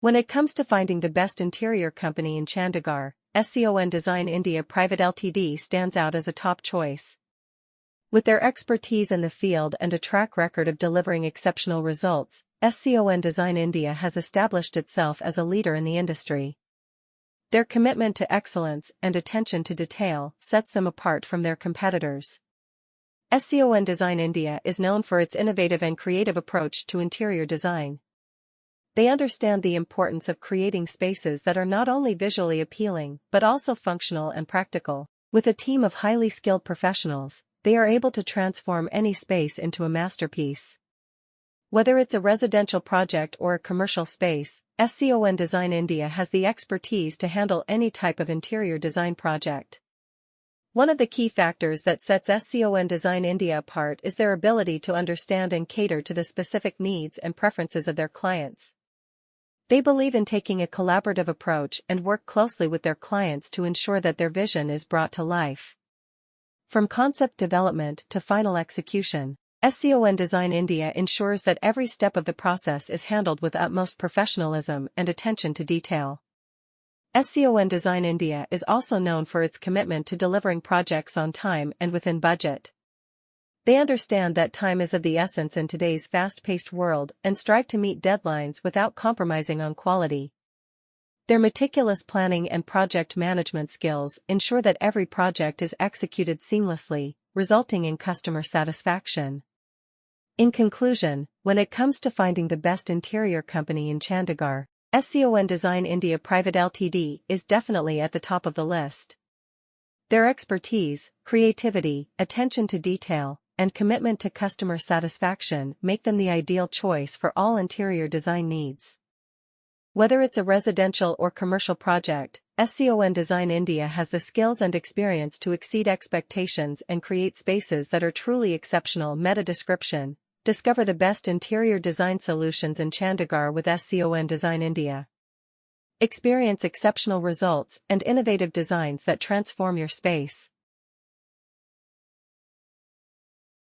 When it comes to finding the best interior company in Chandigarh, SCON Design India PvtLtd stands out as a top choice. With their expertise in the field and a track record of delivering exceptional results, SCON Design India has established itself as a leader in the industry. Their commitment to excellence and attention to detail sets them apart from their competitors. SCON Design India is known for its innovative and creative approach to interior design. They understand the importance of creating spaces that are not only visually appealing but also functional and practical. With a team of highly skilled professionals, they are able to transform any space into a masterpiece. Whether it's a residential project or a commercial space, SCON Design India has the expertise to handle any type of interior design project. One of the key factors that sets SCON Design India apart is their ability to understand and cater to the specific needs and preferences of their clients. They believe in taking a collaborative approach and work closely with their clients to ensure that their vision is brought to life. From concept development to final execution, SCON Design India ensures that every step of the process is handled with utmost professionalism and attention to detail. SCON Design India is also known for its commitment to delivering projects on time and within budget. They understand that time is of the essence in today's fast-paced world and strive to meet deadlines without compromising on quality. Their meticulous planning and project management skills ensure that every project is executed seamlessly, resulting in customer satisfaction. In conclusion, when it comes to finding the best interior company in Chandigarh, SCON Design India PvtLtd is definitely at the top of the list. Their expertise, creativity, attention to detail, and commitment to customer satisfaction make them the ideal choice for all interior design needs. Whether it's a residential or commercial project, SCON Design India has the skills and experience to exceed expectations and create spaces that are truly exceptional. Meta description: discover the best interior design solutions in Chandigarh with SCON Design India. Experience exceptional results and innovative designs that transform your space.